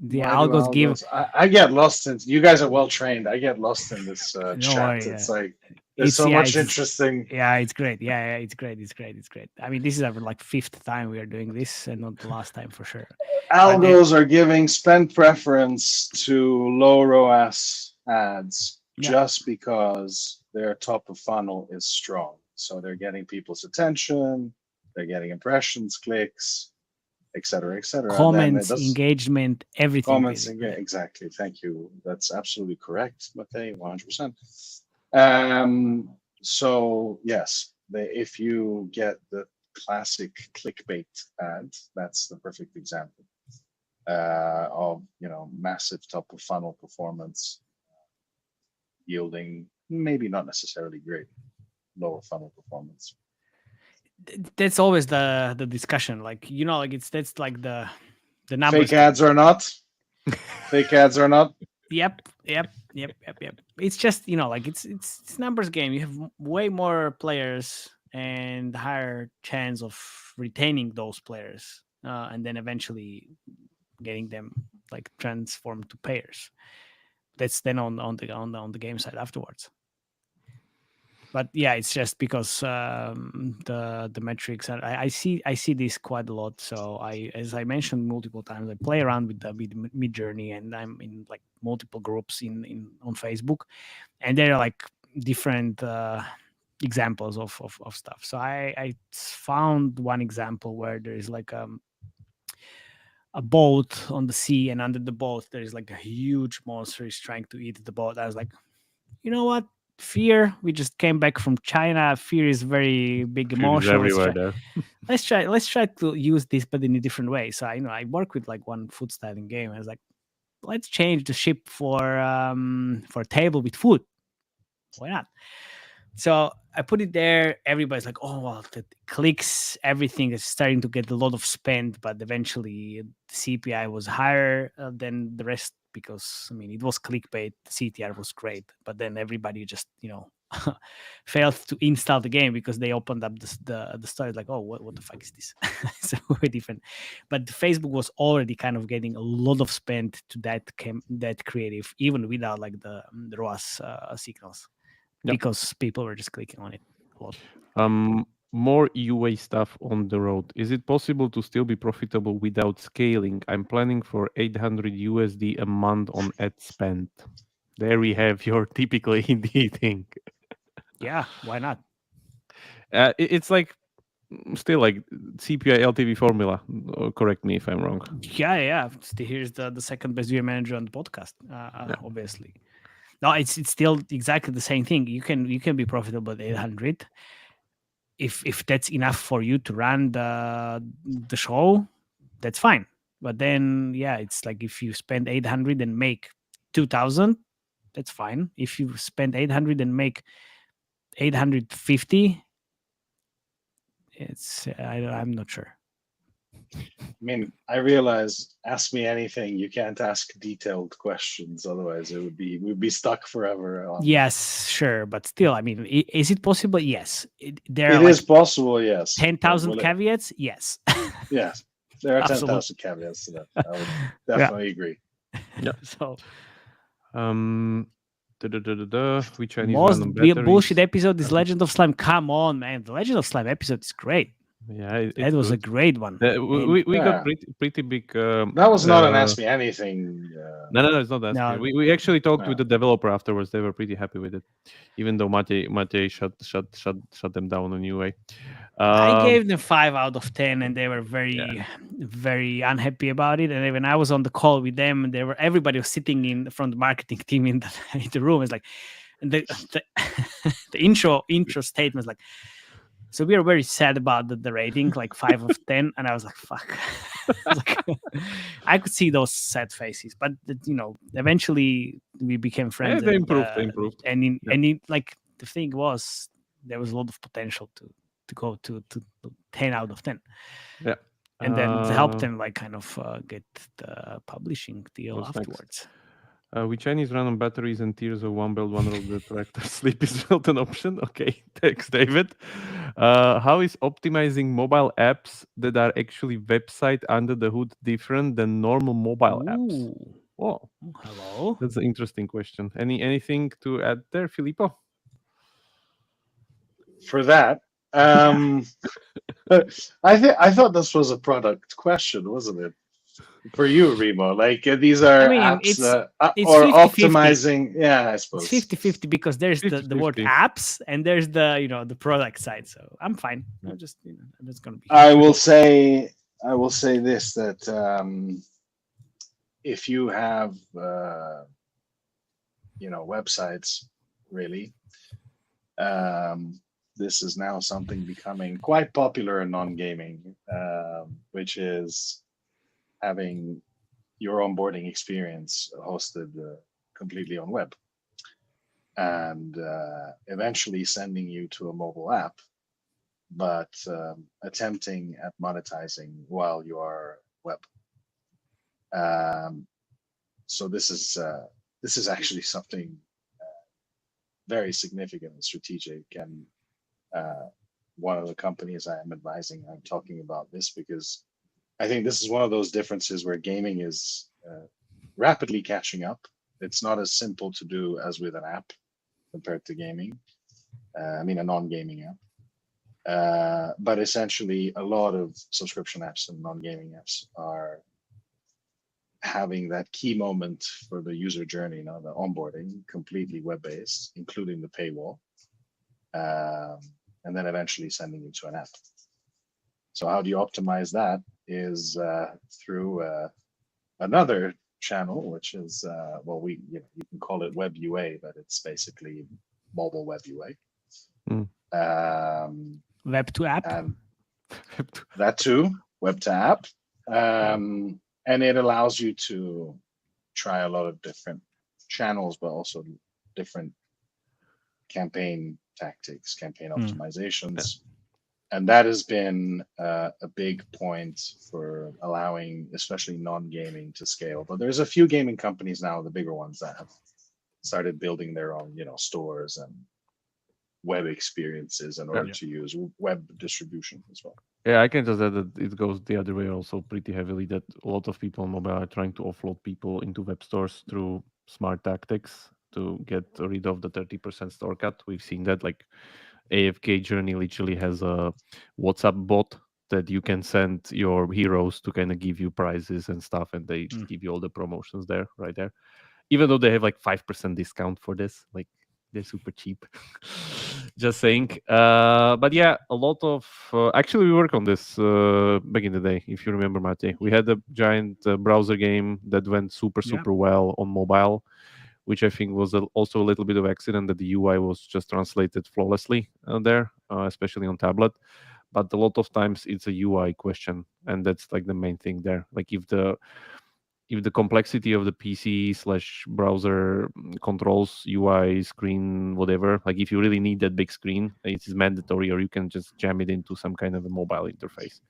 the why do algos give? algos? I get lost in. You guys are well trained. I get lost in this Don't chat. worry, It's like there's it's so yeah, much it's interesting. yeah, it's great. Yeah, it's great. It's great. It's great. I mean, this is our like fifth time we are doing this, and not the last time for sure. But Algos are giving spend preference to low ROAS ads Yeah. just because their top of funnel is strong. So they're getting people's attention, they're getting impressions, clicks, etc., etc. And then comments, engagement, everything. comments, Basically. exactly. Thank you. That's absolutely correct, Matej, 100%. So yes, if you get the classic clickbait ad, that's the perfect example of massive top of funnel performance yielding maybe not necessarily great lower funnel performance. That's always the discussion. Like like that's like the numbers. Fake ads or not, fake ads or not. Yep. It's just like it's numbers game. You have way more players and higher chance of retaining those players, and then eventually getting them like transformed to payers. That's then on the game side afterwards. But yeah, it's just because the metrics are, I see this quite a lot. So as I mentioned multiple times, I play around with the mid journey, and I'm in like multiple groups in on Facebook, and there are like different examples of stuff. So I found one example where there is like a boat on the sea, and under the boat there is like a huge monster is trying to eat the boat. I was like, you know what? Fear. We just came back from China. Fear is very big Fear is emotion. everywhere there. Let's try to use this, but in a different way. So I work with like one food styling game. I was like, let's change the ship for a table with food. Why not? So I put it there. Everybody's like, oh, well, the clicks, everything is starting to get a lot of spend, but eventually the CPI was higher than the rest because, I mean, it was clickbait. The CTR was great, but then everybody just, failed to install the game because they opened up the store like, oh, what the fuck is this? So very different. But Facebook was already kind of getting a lot of spend to that creative, even without like the ROAS signals. Yep. Because people were just clicking on it a lot. More UA stuff on the road. Is it possible to still be profitable without scaling? I'm planning for $800 a month on ad spend. There we have your typical indie thing. Yeah, why not? It's like still like CPI LTV formula. Correct me if I'm wrong. Yeah. Here's the second best UA manager on the podcast. Obviously. No, it's still exactly the same thing. You can be profitable at 800 if that's enough for you to run the show. That's fine. But then it's like if you spend 800 and make 2,000, that's fine. If you spend 800 and make 850, I'm not sure. I mean, I realize ask me anything. You can't ask detailed questions, otherwise we'd be stuck forever. Yes, sure, but still, I mean, is it possible? Yes, there It are is possible. Yes, 10,000 caveats. Yes, yes, there are Absolutely. 10,000 caveats to that. I would definitely agree. Yeah. So, which Chinese most random batteries? bullshit episode is Legend of Slime. Come on, man, the Legend of Slime episode is great. Yeah, That was a great one. We got Yeah. pretty big. That was not an Ask Me Anything. No, it's not that. No. We actually talked with No. the developer afterwards. They were pretty happy with it, even though Matej shut them down in a new way. I gave them 5 out of 10, and they were Yeah. very unhappy about it. And when I was on the call with them, everybody was sitting in from the marketing team in the room. It's like, and the the intro statement was like, so we are very sad about the rating, like 5 of 10. And I was like, fuck. I was like, I could see those sad faces, but eventually we became friends. They improved. They improved. And like the thing was, there was a lot of potential to go to 10 out of 10. Yeah. And then to help them like kind of get the publishing deal What's next? afterwards. With Chinese run on batteries and tiers of one build, one road, the tractor sleep is not an option. Okay, thanks, David. How is optimizing mobile apps that are actually website under the hood different than normal mobile apps? Ooh. Oh, Hello. that's an interesting question. Anything to add there, Filippo? For that, I thought this was a product question, wasn't it? For you, Remo, like these are apps that it's or 50-50. optimizing. Yeah, I suppose It's 50-50 because there's the word 50-50. apps and there's the the product side. So I'm fine. I'm just gonna be. I will say this, that if you have websites, really, this is now something becoming quite popular in non-gaming, which is having your onboarding experience hosted completely on web, and eventually sending you to a mobile app, but attempting at monetizing while you are web. So this is actually something very significant and strategic, and one of the companies I am advising, I'm talking about this because I think this is one of those differences where gaming is rapidly catching up. It's not as simple to do as with an app compared to gaming. I mean, a non-gaming app. But essentially, a lot of subscription apps and non-gaming apps are having that key moment for the user journey, the onboarding, completely web-based, including the paywall, and then eventually sending you to an app. So how do you optimize that? Is through another channel, which is you can call it web UA, but it's basically mobile web UA. Web to app. And that too, web to app, and it allows you to try a lot of different channels, but also different campaign tactics, campaign optimizations. And that has been a big point for allowing, especially non-gaming, to scale. But there's a few gaming companies now, the bigger ones, that have started building their own, stores and web experiences in order to use web distribution as well. Yeah, I can just add that it goes the other way also pretty heavily, that a lot of people on mobile are trying to offload people into web stores through smart tactics to get rid of the 30% store cut. We've seen that, like AFK Journey literally has a WhatsApp bot that you can send your heroes to kind of give you prizes and stuff, and they give you all the promotions there, right there. Even though they have like 5% discount for this, like they're super cheap. Just saying. But yeah, a lot of actually we work on this back in the day. If you remember, Matej, we had a giant browser game that went super well on mobile, which I think was also a little bit of accident that the UI was just translated flawlessly there, especially on tablet. But a lot of times it's a UI question, and that's like the main thing there. Like if the complexity of the PC/browser controls, UI, screen, whatever, like if you really need that big screen, it is mandatory, or you can just jam it into some kind of a mobile interface.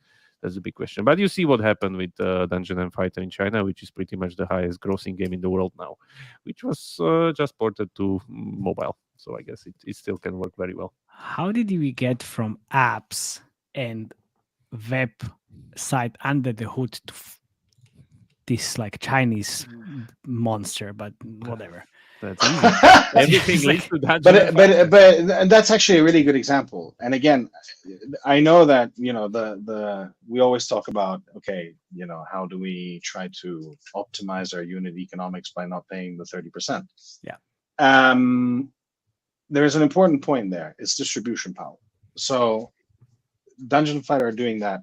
That's a big question. But you see what happened with Dungeon and Fighter in China, which is pretty much the highest grossing game in the world now, which was just ported to mobile. So I guess it still can work very well. How did we get from apps and web site under the hood to this like Chinese monster, but whatever? That's easy. Everything leads to dungeon. but that's actually a really good example. And again, I know that the we always talk about, okay, how do we try to optimize our unit economics by not paying the 30%? Yeah. There is an important point there. It's distribution power. So Dungeon Fighter are doing that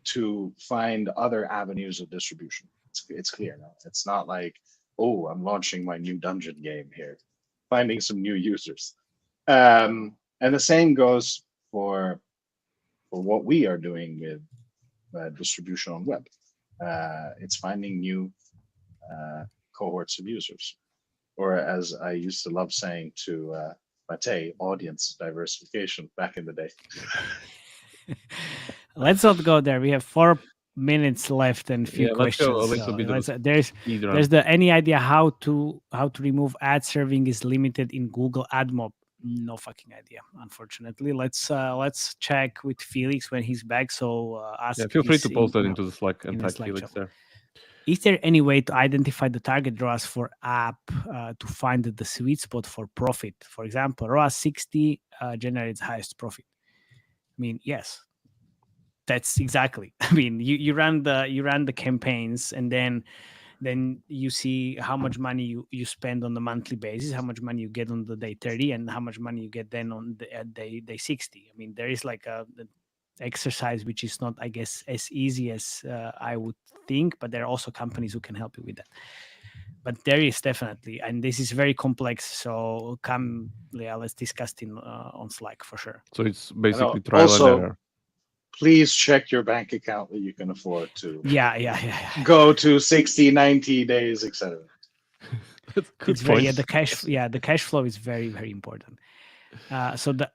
to find other avenues of distribution. It's clear now. It's not like, oh, I'm launching my new dungeon game here, finding some new users. And the same goes for what we are doing with distribution on web. It's finding new cohorts of users, or as I used to love saying to Matej, audience diversification back in the day. Let's not go there. We have 4 minutes left and few let's questions. go a little bit There's any idea how to remove ad serving is limited in Google AdMob? No fucking idea, unfortunately. Let's check with Felix when he's back. So ask. Feel free to post that into the Slack and tag Felix there. Is there any way to identify the target ROAS for app to find the sweet spot for profit? For example, ROAS 60 generates highest profit. I mean, yes, that's exactly. I mean, you run the campaigns, and then you see how much money you spend on the monthly basis, how much money you get on the day 30, and how much money you get then on the day 60. I mean, there is like a exercise which is not, I guess, as easy as I would think, but there are also companies who can help you with that. But there is definitely, and this is very complex. So let's discuss it on Slack for sure. So it's basically trial and error. Please check your bank account that you can afford to. Yeah. Go to 60, 90 days, etc. It's very the cash flow is very, very important. So the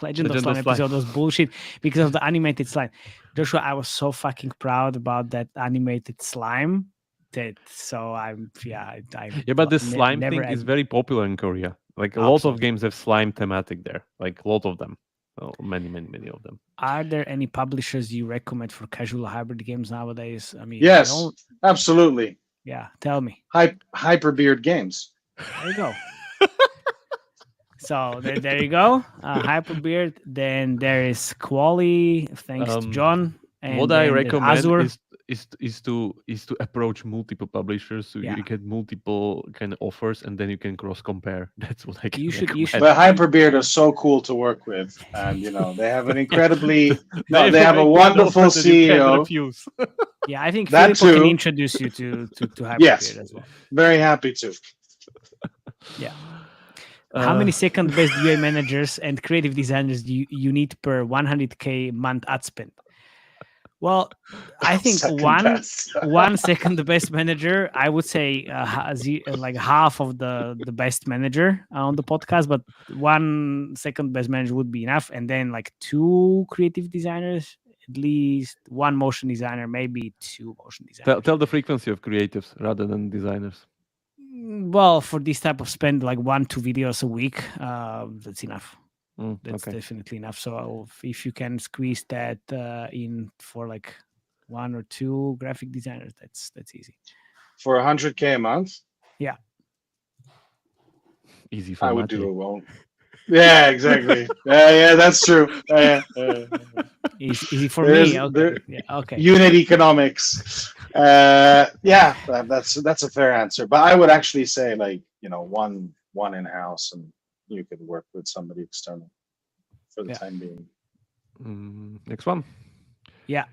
Legend of Slime episode was bullshit because of the animated slime. Joshua, I was so fucking proud about that animated slime. But the slime thing is very popular in Korea. Like a lot of games have slime thematic there. Like a lot of them. Well, many of them. Are there any publishers you recommend for casual hybrid games nowadays? I mean, yes, absolutely. Yeah, tell me. Hyperbeard Games. There you go. So there you go. Hyperbeard. Then there is Quali. Thanks to John. And what I recommend is to approach multiple publishers, so you get multiple kind of offers, and then you can cross compare. That's what I can. You should. But Hyperbeard are so cool to work with, and they have an incredibly they have a wonderful CEO. Yeah, I think Philip can introduce you to Hyperbeard as well. Very happy to. Yeah. How many second best UA managers and creative designers do you need per 100K month ad spend? Well, I think one second best manager, I would say like half of the best manager on the podcast, but one second best manager would be enough. And then like 2 creative designers, at least 1 motion designer, maybe 2 motion designers. Tell the frequency of creatives rather than designers. Well, for this type of spend, like 1-2 videos a week, that's enough. That's definitely enough. So if you can squeeze that in for like 1 or 2 graphic designers, that's easy. For 100K a month? Yeah. Easy for I would do it well. Yeah, exactly. yeah, that's true. Easy for me. Okay. Unit economics. That's a fair answer. But I would actually say one in-house, and you could work with somebody external for the time being. Next one. Yeah.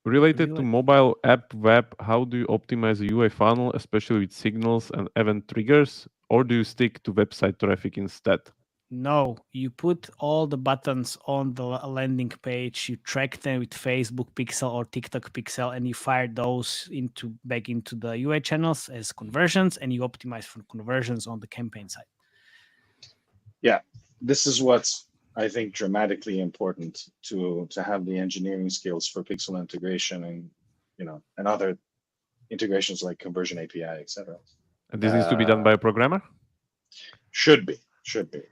Related to mobile app web, how do you optimize the UI funnel, especially with signals and event triggers, or do you stick to website traffic instead? No, you put all the buttons on the landing page, you track them with Facebook Pixel or TikTok Pixel, and you fire those back into the UA channels as conversions, and you optimize for conversions on the campaign side. Yeah, this is what's, I think, dramatically important to have the engineering skills for pixel integration and other integrations like conversion API, etc. And this needs to be done by a programmer? Should be.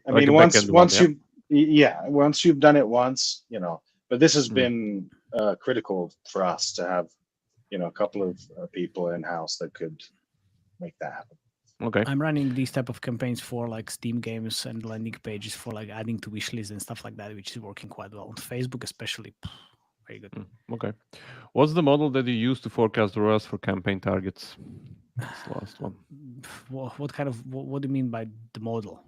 I mean, once you've done it once, but this has been critical for us to have, a couple of people in-house that could make that happen. Okay. I'm running these type of campaigns for like Steam games and landing pages for like adding to wish lists and stuff like that, which is working quite well on Facebook, especially. Very good. Okay. What's the model that you use to forecast ROAS for campaign targets? That's the last one. What kind of what do you mean by the model?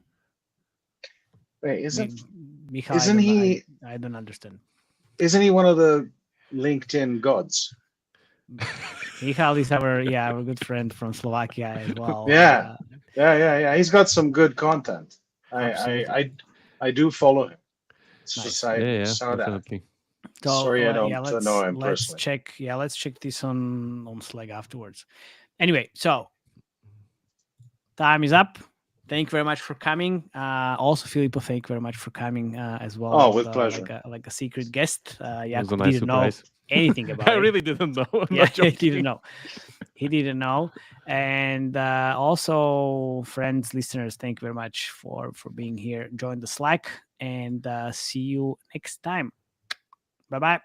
Wait, isn't Michal, isn't he I don't understand. isn't he one of the LinkedIn gods? Michal is our good friend from Slovakia as well. Yeah. Yeah. He's got some good content. Absolutely. I do follow him. It's Nice. just I saw that. Definitely. So, Sorry, I don't let's know him let's personally. check. Yeah, let's check this on Slack afterwards. Anyway, so time is up. Thank you very much for coming. Also, Filippo, thank you very much for coming as well. Oh, with pleasure. Like a secret guest. It was a Jakub nice didn't know surprise. anything about I it. really didn't know. I'm Yeah, not he joking. didn't know. He didn't know. And also, friends, listeners, thank you very much for being here. Join the Slack and see you next time. Bye-bye.